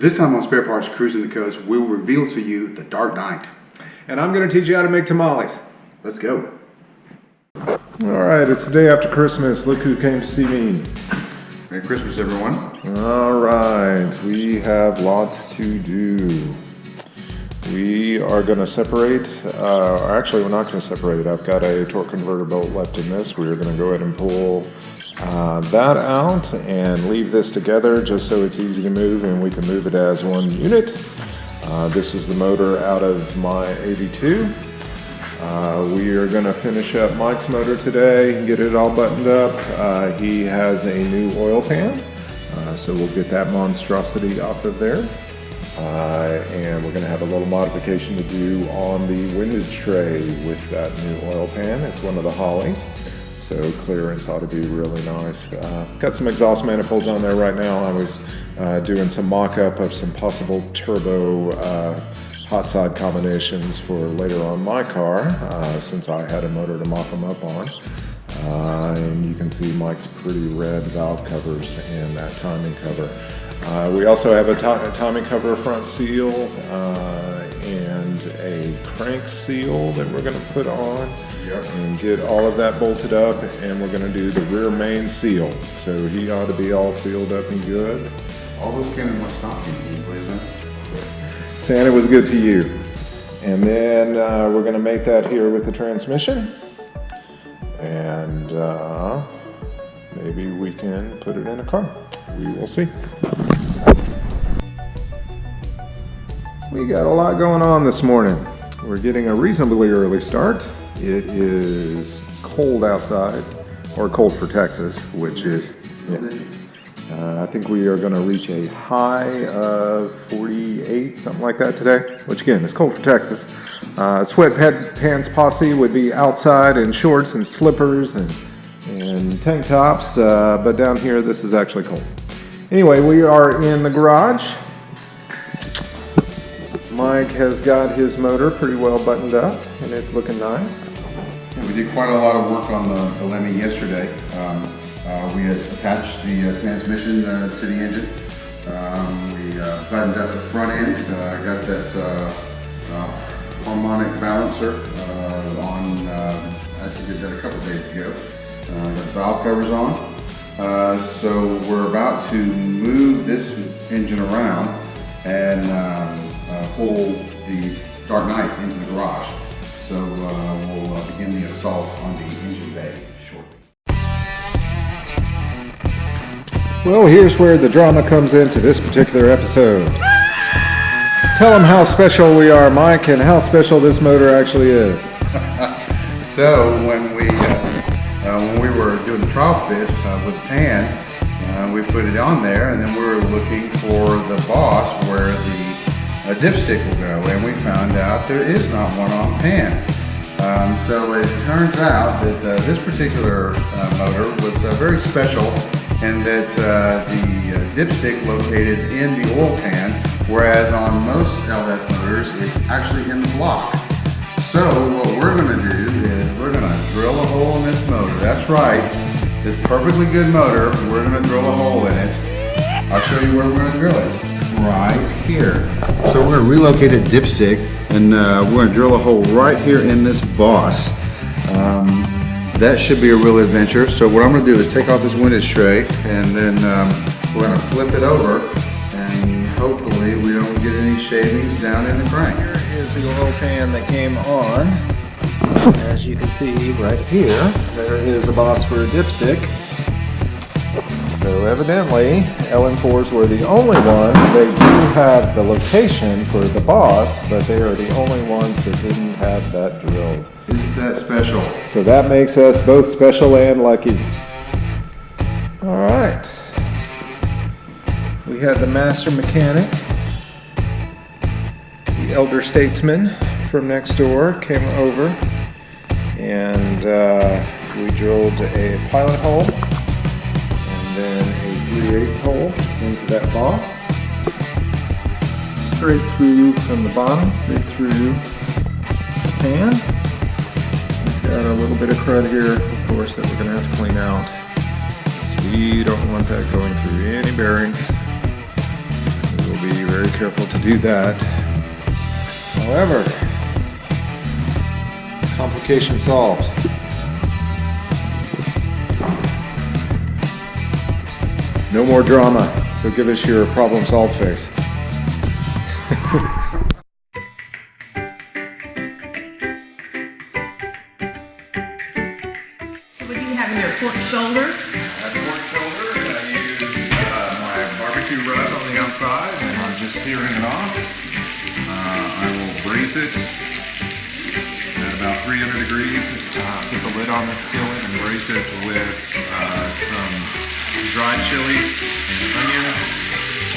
this time on Spare Parts Cruising the Coast, we'll reveal to you the Dark Knight. And I'm going to teach you how to make tamales. Let's go. Alright, it's the day after Christmas. Look who came to see me. Merry Christmas, everyone. Alright, we have lots to do. We are going to separate, actually we're not going to separate. I've got a torque converter bolt left in this. We're going to go ahead and pull that out and leave this together just so it's easy to move and we can move it as one unit. This is the motor out of my 82. We are going to finish up Mike's motor today, get it all buttoned up. He has a new oil pan, so we'll get that monstrosity off of there. And we're going to have a little modification to do on the windage tray with that new oil pan. It's one of the Hollies, so clearance ought to be really nice. Got some exhaust manifolds on there right now. I was doing some mock-up of some possible turbo hot side combinations for later on my car, since I had a motor to mock them up on. And you can see Mike's pretty red valve covers and that timing cover. We also have a timing cover front seal and a crank seal that we're going to put on and get all of that bolted up, and we're going to do the rear main seal. So he ought to be all sealed up and good. All those came in one stocking, can you believe that? Santa was good to you. And then we're going to make that here with the transmission. And maybe we can put it in a car. We will see. We got a lot going on this morning. We're getting a reasonably early start. It is cold outside, or cold for Texas, which is, I think we are going to reach a high of 48, something like that today, which again is cold for Texas. Sweatpants posse would be outside in shorts and slippers and tank tops, but down here this is actually cold. Anyway, we are in the garage. Mike has got his motor pretty well buttoned up and it's looking nice. Yeah, we did quite a lot of work on the Lemmy yesterday. We had attached the transmission to the engine. We buttoned up the front end. Got that harmonic balancer on. Actually did that a couple days ago. Got the valve covers on. So we're about to move this engine around and pull the Dark Knight into the garage. So we'll begin the assault on the engine bay shortly. Well, here's where the drama comes into this particular episode. Tell them how special we are, Mike, and how special this motor actually is. So when we were doing the trial fit with the pan, we put it on there, and then we were looking for the boss where the dipstick will go, and we found out there is not one on pan. So it turns out that this particular motor was very special, and that the dipstick located in the oil pan, whereas on most LS motors it's actually in the block. So what we're going to do is we're going to drill a hole in this motor. That's right, this perfectly good motor, we're going to drill a hole in it. I'll show you where we're going to drill it. Right here. So we're going to relocate a dipstick, and we're going to drill a hole right here in this boss. That should be a real adventure. So what I'm going to do is take off this windage tray, and then we're going to flip it over, and hopefully we don't get any shavings down in the crank. Here is the oil pan that came on. As you can see right here, there is a boss for a dipstick. So evidently, LM4s were the only ones. They do have the location for the boss, but they are the only ones that didn't have that drilled. Isn't that special? So that makes us both special and lucky. All right. We had the master mechanic, the elder statesman from next door came over, and we drilled a pilot hole, then a 3/8 hole into that boss, straight through from the bottom, right through the pan. We've got a little bit of crud here, of course, that we're going to have to clean out. So we don't want that going through any bearings. We'll be very careful to do that. However, complication solved. No more drama, so give us your problem solved face. So what do you have in your pork shoulder? I have pork shoulder, and I use my barbecue rub on the outside, and I'm just searing it off. I will braise it at about 300 degrees. Put the lid on the skillet and braise it with some dried chilies and onions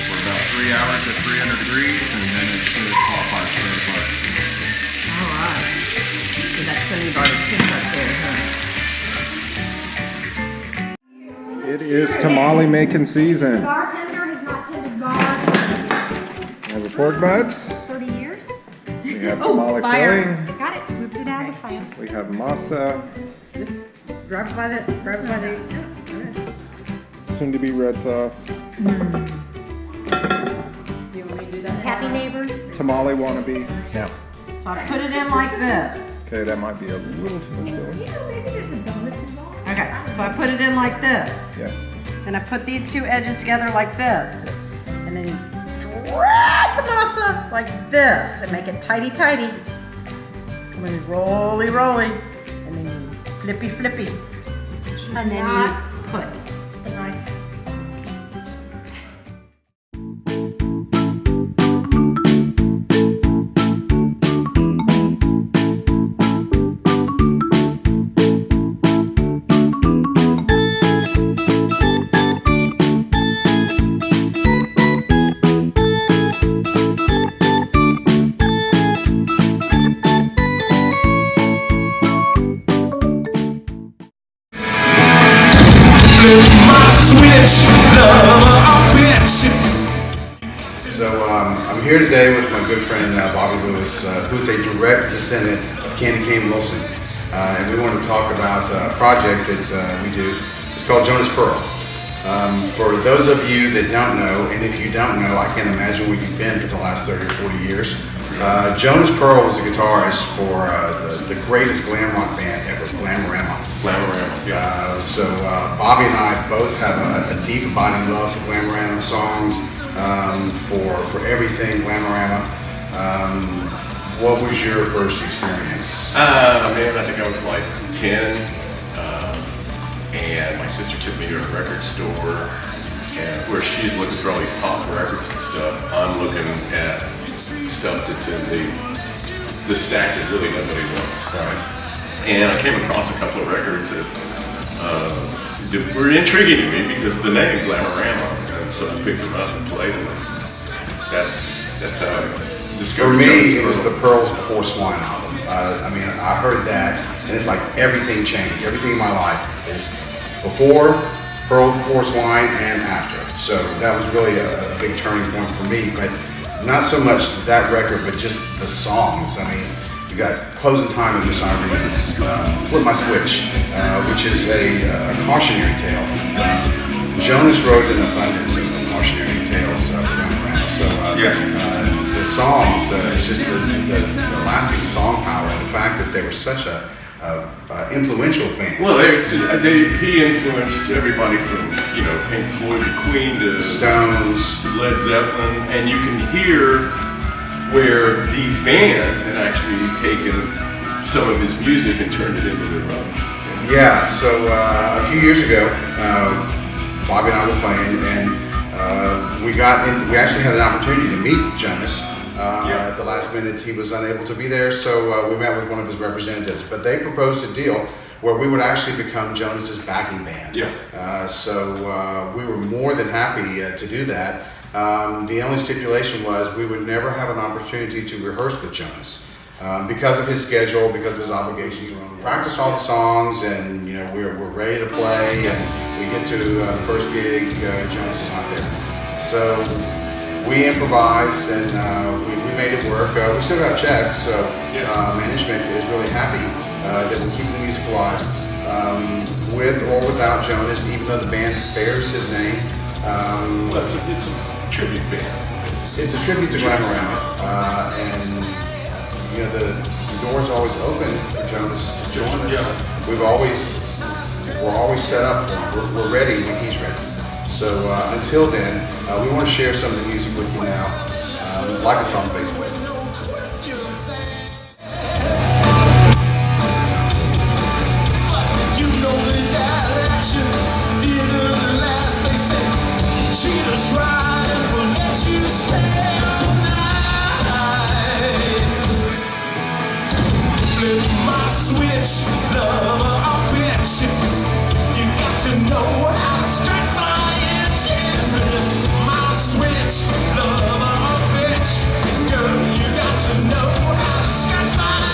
for about 3 hours at 300 degrees, and then it should fall apart straight apart. All right. So that's some you've already picked up there, huh? It is tamale making season. Bartender has not tended bar We have a pork butt. 30 years. We have tamale fire. filling. Got it. Whipped it out of the fire. We have masa, Just grab it by the. soon to be red sauce. You want me to do that? Happy neighbors. Tamale wannabe. Yeah. So I put it in like this. Okay, that might be a little too much filling. You know, maybe there's a bonus involved. Okay, so I put it in like this. Yes. Then I put these two edges together like this. And then wrap the masa like this and make it tighty tighty. And then roly roly. And then flippy flippy. And then you put. A nice. So I'm here today with my good friend Bobby Lewis, who's a direct descendant of Candy Cane Wilson. And we want to talk about a project that we do. It's called Jonas Pearl. For those of you that don't know, and if you don't know, I can't imagine where you've been for the last 30 or 40 years. Jonas Pearl was the guitarist for the greatest glam rock band ever, Glamorama. Glamorama, yeah. So Bobby and I both have a deep abiding love for Glamorama songs, for everything Glamorama. What was your first experience? Man, I think I was like 10, and my sister took me to a record store, and where she's looking through all these pop records and stuff, I'm looking at stuff that's in the stack that really nobody wants. Right. And I came across a couple of records that were intriguing to me because of the name Glamorama, and so I picked them up and played them. That's how I discovered. For me, Jonas it was Pearl. the Pearls Before Swine album. I mean, I heard that, and it's like everything changed. Everything in my life is before, Pearls Before Swine, and after. So that was really a big turning point for me, but not so much that record, but just the songs. I mean, you got Closing Time and Miss Irene's Flip My Switch, which is a cautionary tale. Jonas wrote an abundance of cautionary tales around around. So the songs, it's just the lasting song power, and the fact that they were such a influential band. Well, he influenced everybody from Pink Floyd to Queen to Stones. Led Zeppelin, and you can hear where these bands had actually taken some of his music and turned it into their own. Yeah, so a few years ago, Bobby and I were playing, and we actually had an opportunity to meet Jonas. At the last minute, he was unable to be there, so we met with one of his representatives. But they proposed a deal where we would actually become Jonas's backing band. Yeah. So we were more than happy to do that. The only stipulation was we would never have an opportunity to rehearse with Jonas because of his schedule, because of his obligations. We practiced all the songs, and we're ready to play. And we get to the first gig, Jonas is not there. So we improvised, and we made it work. We still got a check, so management is really happy that we're keeping the music alive with or without Jonas, even though the band bears his name. Well, it's a tribute band. It's a tribute to Glamorama, and you know the door's always open for Jonas to join us. We're always set up for him. We're ready when he's ready. So until then, we want to share some of the music with you now. Like us on Facebook. You know that action didn't last. They said treat us right and we'll let you stay all night. Flip my switch, lover or bitch. You got to know how to scratch my engine. Flip my switch, lover or bitch. Girl, you got to know how to scratch my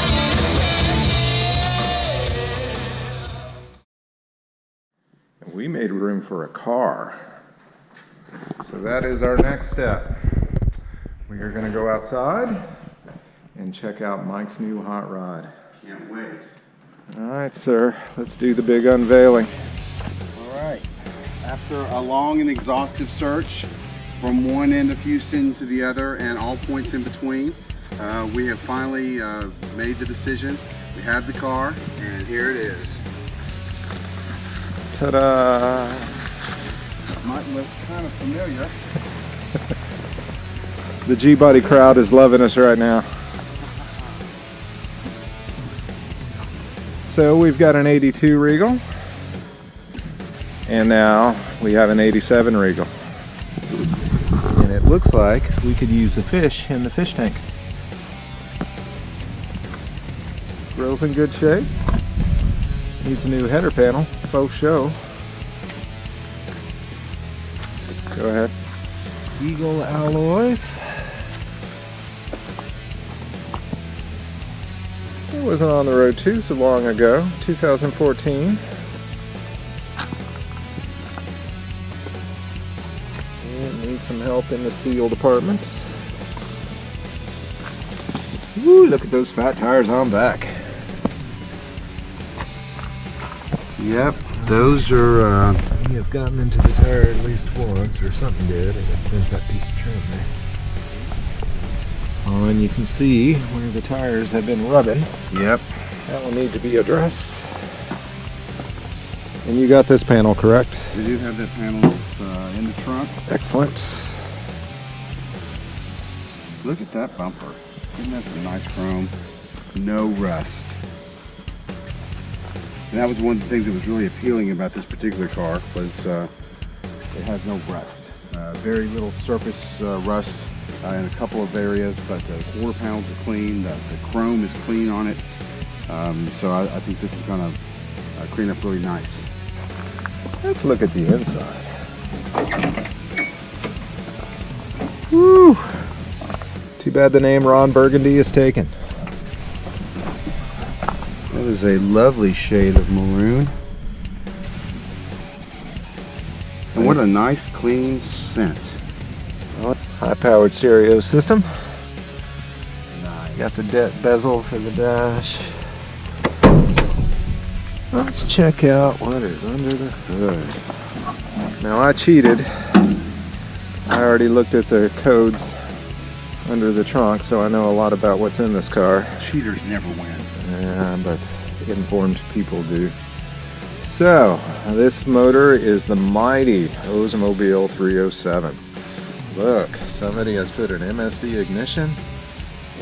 engine. We made room for a car. So that is our next step. We are going to go outside and check out Mike's new hot rod. Can't wait. All right, sir. Let's do the big unveiling. All right. After a long and exhaustive search from one end of Houston to the other and all points in between, we have finally made the decision. We have the car, and here it is. Ta-da! Might look kind of familiar. The G-Body crowd is loving us right now. So we've got an 82 Regal, and now we have an 87 Regal. And it looks like we could use the fish in the fish tank. Grill's in good shape. Needs a new header panel, faux show. Go ahead. Eagle alloys. It wasn't on the road too so long ago, 2014. It needs some help in the seal department. Woo, look at those fat tires on back. Yep, those are. We have gotten into the tire at least once, or something did, and it bent that piece of trim there. Oh, and you can see where the tires have been rubbing. Yep. That will need to be addressed. And you got this panel, correct? We do have the panels in the trunk. Excellent. Look at that bumper. Isn't that some nice chrome? No rust. And that was one of the things that was really appealing about this particular car was it has no rust. Very little surface rust in a couple of areas, but the quarter panels are clean. The chrome is clean on it. So I think this is going to clean up really nice. Let's look at the inside. Woo! Too bad the name Ron Burgundy is taken. That is a lovely shade of maroon. And what a nice clean scent. High-powered stereo system. Nice. Got the bezel for the dash. Let's check out what is under the hood. Now I cheated. I already looked at the codes under the trunk, so I know a lot about what's in this car. Cheaters never win. Yeah, but informed people do. So, this motor is the mighty Oldsmobile 307. Look, somebody has put an MSD ignition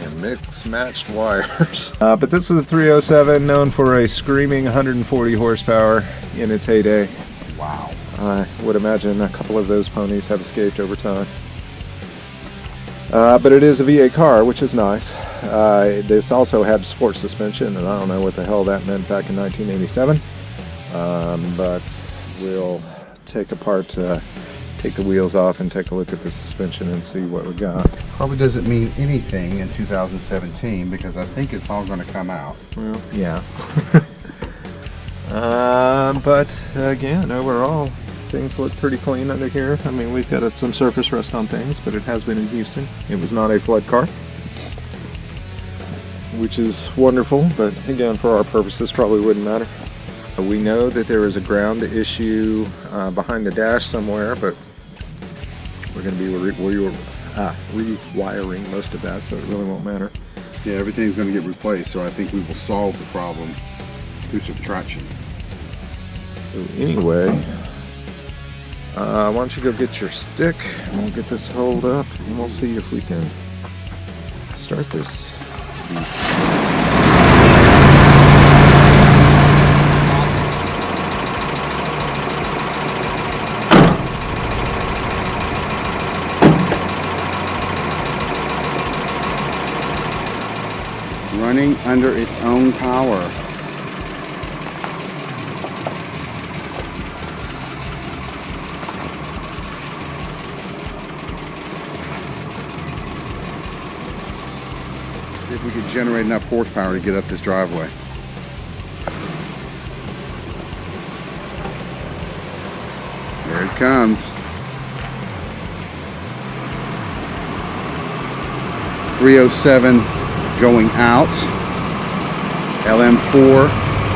and mix-matched wires. But this is a 307 known for a screaming 140 horsepower in its heyday. Wow. I would imagine a couple of those ponies have escaped over time. But it is a V8 car, which is nice. This also had sport suspension, and I don't know what the hell that meant back in 1987. But we'll take the wheels off and take a look at the suspension and see what we got. Probably doesn't mean anything in 2017 because I think it's all going to come out. Well, yeah. But again, overall, things look pretty clean under here. I mean, we've got some surface rust on things, but it has been in Houston. It was not a flood car, which is wonderful, but again, for our purposes, probably wouldn't matter. We know that there is a ground issue behind the dash somewhere, but we're going to be rewiring most of that, so it really won't matter. Yeah, everything's going to get replaced, so I think we will solve the problem through subtraction. So anyway, why don't you go get your stick and we'll get this held up and we'll see if we can start this. Running under its own power. See if we can generate enough horsepower to get up this driveway. There it comes. .307 going out. LM4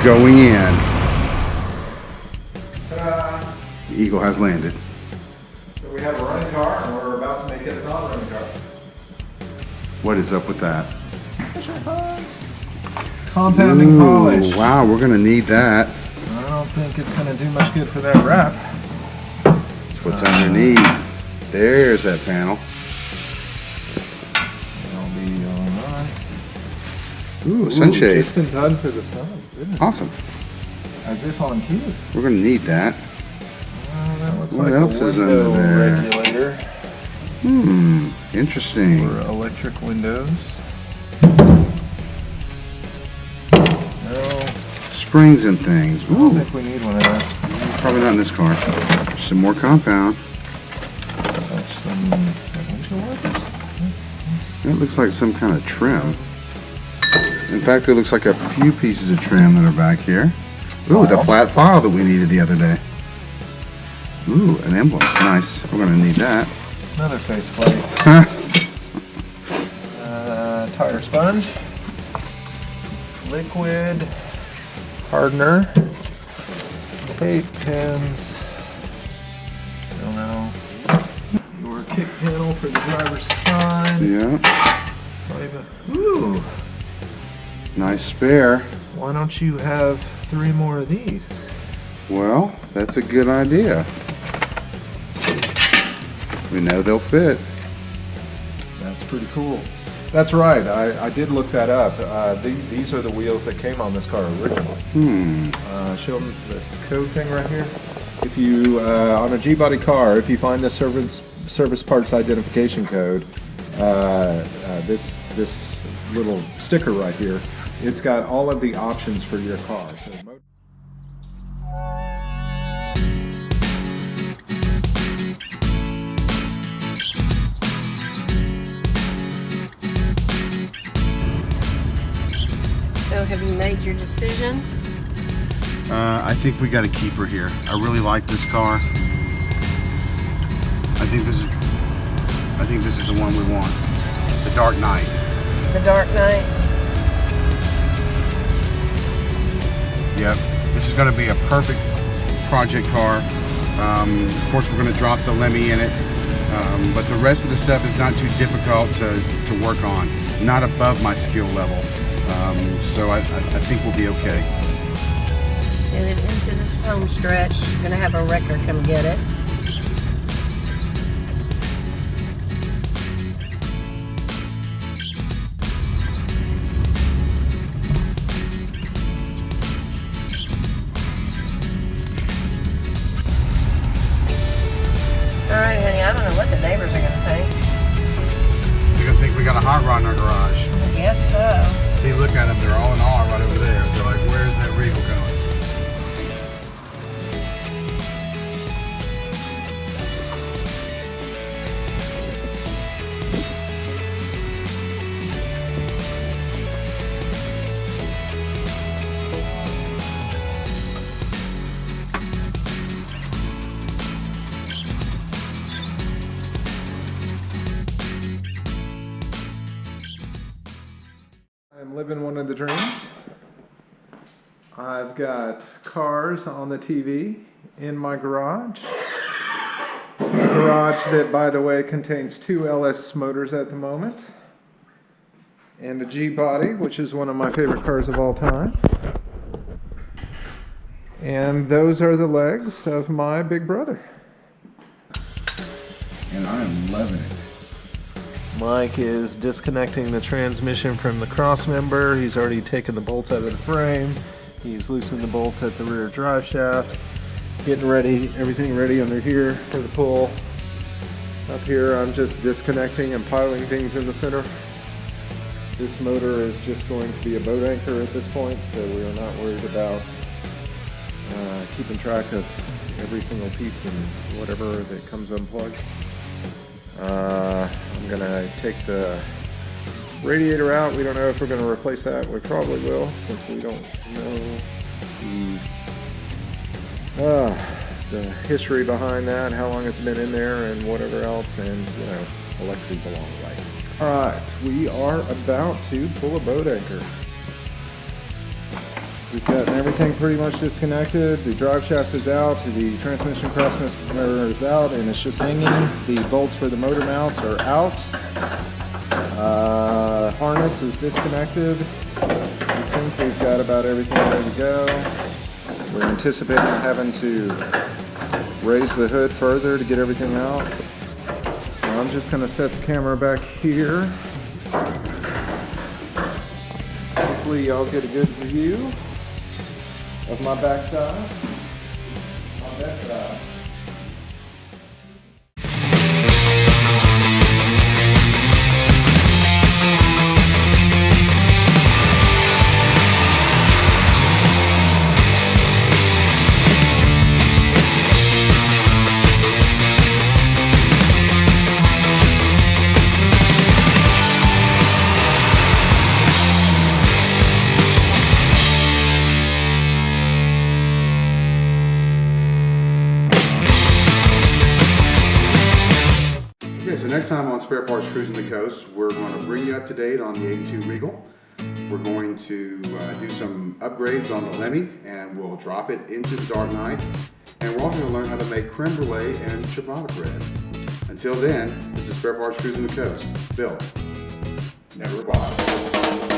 going in. The Eagle has landed. So we have a running car and we're about to make it a non-running car. What is up with that? Compounding polish. Ooh, wow, we're gonna need that. I don't think it's going to do much good for that wrap. That's what's underneath. There's that panel. I'll be on. Ooh, sunshade. Just in time for the sun. Goodness. Awesome. As if on cue. We're gonna need that. That looks What like else a is under window there? regulator Interesting. for electric windows. No, Springs and things. I don't Ooh, think we need one of that. probably not in this car. Some more compound. That's some windshield wipers. That looks like some kind of trim. In fact, it looks like a few pieces of trim that are back here. Ooh, the File. flat file that we needed the other day. Ooh, an emblem. Nice. We're gonna need that. Another faceplate. Huh. Tire sponge. Liquid. Hardener. Tape pins. I don't know. Your kick panel for the driver's side. Yeah. Ooh. Nice spare. Why don't you have 3 more of these? Well, that's a good idea. We know they'll fit. That's pretty cool. That's right. I did look that up. These are the wheels that came on this car originally. Show them the code thing right here. If you on a G-body car, if you find the service parts identification code, this little sticker right here, it's got all of the options for your car. So have you made your decision? I think we got to keep her here. I really like this car. I think this is the one we want. The Dark Knight. The Dark Knight? Yep. This is going to be a perfect project car. Of course, we're going to drop the Lemmy in it. But the rest of the stuff is not too difficult to work on. Not above my skill level. So I think we'll be okay. Get it into this home stretch. You're gonna have a wrecker come get it. Alright, honey, I don't know what the neighbors are gonna think. They're going to think we got a hot rod in our garage. I guess so. See, look at them. They're all in awe right over there. They're like, where's that Regal going? I'm living one of the dreams. I've got cars on the TV in my garage. Garage that, by the way, contains 2 LS motors at the moment. And a G-body, which is one of my favorite cars of all time. And those are the legs of my big brother. And I'm loving it. Mike is disconnecting the transmission from the cross member. He's already taken the bolts out of the frame. He's loosened the bolts at the rear drive shaft. Getting ready, everything ready under here for the pull. Up here, I'm just disconnecting and piling things in the center. This motor is just going to be a boat anchor at this point, so we are not worried about keeping track of every single piece and whatever that comes unplugged. I'm gonna take the radiator out. We don't know if we're gonna replace that. We probably will, since we don't know the history behind that, how long it's been in there, and whatever else, and you know, Alexi's along the way. All right, we are about to pull a boat anchor. We've gotten everything pretty much disconnected. The drive shaft is out, the transmission cross member is out, and it's just hanging. The bolts for the motor mounts are out. Harness is disconnected. I think we've got about everything ready to go. We're anticipating having to raise the hood further to get everything out. So I'm just going to set the camera back here. Hopefully y'all get a good view of my backside on that side. Okay, so next time on Spare Parts Cruising the Coast, we're going to bring you up to date on the 82 Regal. We're going to do some upgrades on the Lemmy, and we'll drop it into the Dark Knight. And we're also going to learn how to make creme brulee and ciabatta bread. Until then, this is Spare Parts Cruising the Coast. Built, never bought.